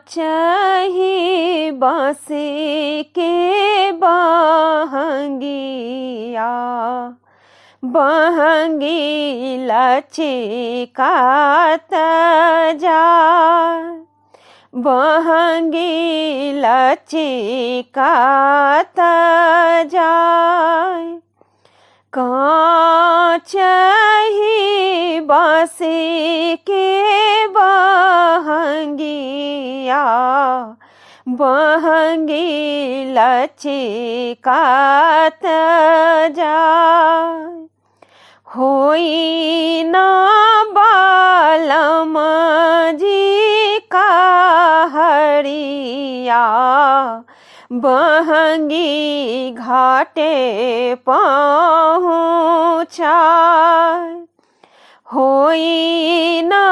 काचही बाँस के बहंगिया बहंगी लचकात जाय बहंगी लचकात जाय काचही बाँस के बहंगिया बहंगी लचकात जाय होई ना बालम जी का हरिया बहंगी घाटे पहुँचाय होई ना